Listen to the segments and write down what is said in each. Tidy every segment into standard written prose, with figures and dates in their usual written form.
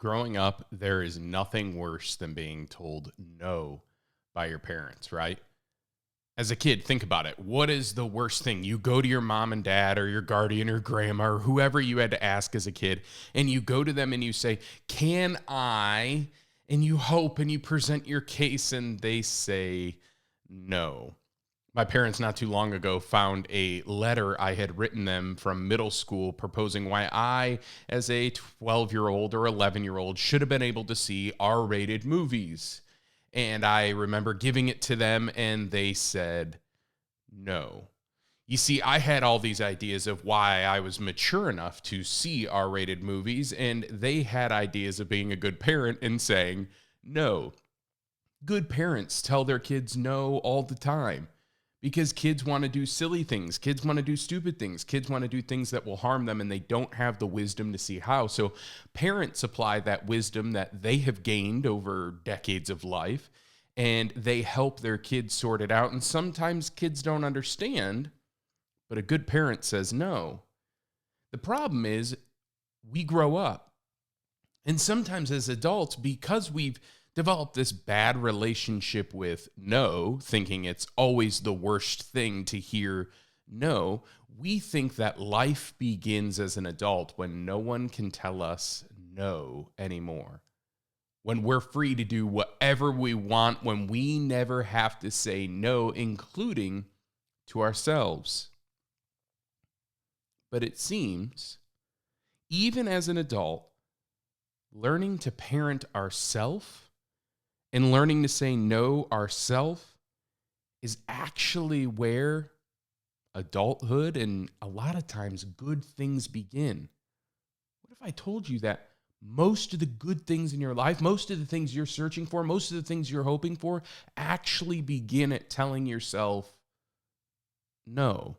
Growing up, there is nothing worse than being told no by your parents, right? As a kid, think about it. What is the worst thing? You go to your mom and dad or your guardian or grandma or whoever you had to ask as a kid, and you go to them and you say, "Can I?" And you hope and you present your case, and they say no. My parents not too long ago found a letter I had written them from middle school proposing why I, as a 12-year-old or 11-year-old, should have been able to see R-rated movies. And I remember giving it to them, and they said no. You see, I had all these ideas of why I was mature enough to see R-rated movies, and they had ideas of being a good parent and saying no. Good parents tell their kids no all the time because kids want to do silly things. Kids want to do stupid things. Kids want to do things that will harm them, and they don't have the wisdom to see how. So parents apply that wisdom that they have gained over decades of life, and they help their kids sort it out. And sometimes kids don't understand, but a good parent says no. The problem is we grow up. And sometimes as adults, because we've developed this bad relationship with no, thinking it's always the worst thing to hear no, we think that life begins as an adult when no one can tell us no anymore. When we're free to do whatever we want, when we never have to say no, including to ourselves. But it seems, even as an adult, learning to parent ourselves and learning to say no ourselves is actually where adulthood and a lot of times good things begin. What if I told you that most of the good things in your life, most of the things you're searching for, most of the things you're hoping for actually begin at telling yourself no?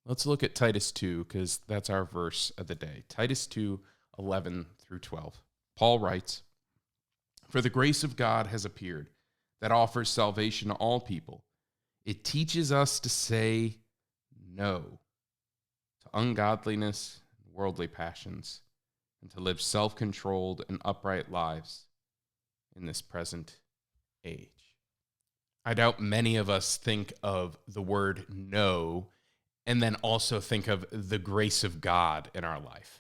Let's look at Titus 2 because that's our verse of the day. Titus 2:11 through 12. Paul writes, "For the grace of God has appeared that offers salvation to all people. It teaches us to say no to ungodliness and worldly passions, and to live self-controlled and upright lives in this present age." I doubt many of us think of the word no and then also think of the grace of God in our life.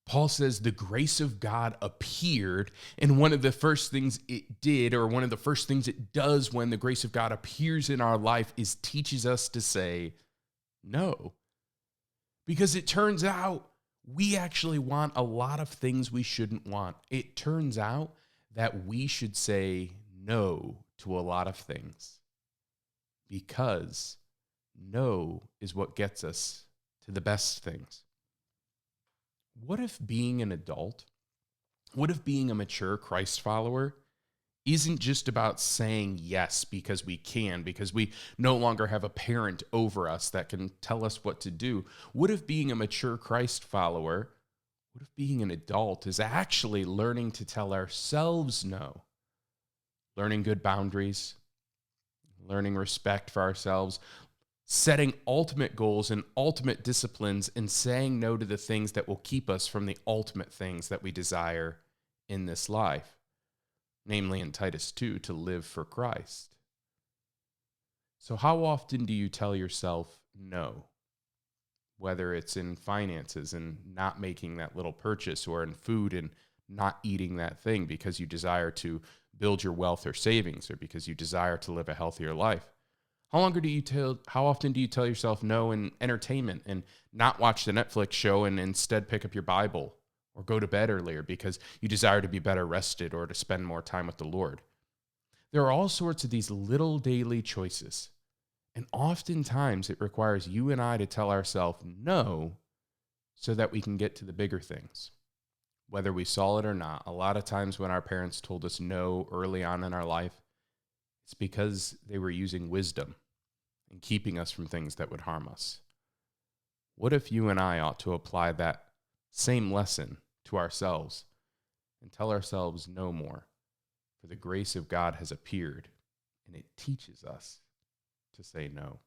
Paul says the grace of God appeared, and one of the first things it did, or one of the first things it does when the grace of God appears in our life, is teaches us to say no. Because it turns out we actually want a lot of things we shouldn't want. It turns out that we should say no to a lot of things because no is what gets us to the best things. What if being an adult, what if being a mature Christ follower isn't just about saying yes because we can, because we no longer have a parent over us that can tell us what to do? What if being a mature Christ follower, what if being an adult is actually learning to tell ourselves no, learning good boundaries, learning respect for ourselves, setting ultimate goals and ultimate disciplines, and saying no to the things that will keep us from the ultimate things that we desire in this life, namely in Titus 2, to live for Christ. So how often do you tell yourself no? Whether it's in finances and not making that little purchase, or in food and not eating that thing because you desire to build your wealth or savings, or because you desire to live a healthier life. How often do you tell yourself no in entertainment and not watch the Netflix show and instead pick up your Bible or go to bed earlier because you desire to be better rested or to spend more time with the Lord? There are all sorts of these little daily choices. And oftentimes it requires you and I to tell ourselves no so that we can get to the bigger things. Whether we saw it or not, a lot of times when our parents told us no early on in our life, it's because they were using wisdom and keeping us from things that would harm us. What if you and I ought to apply that same lesson to ourselves and tell ourselves no more? For the grace of God has appeared, and it teaches us to say no.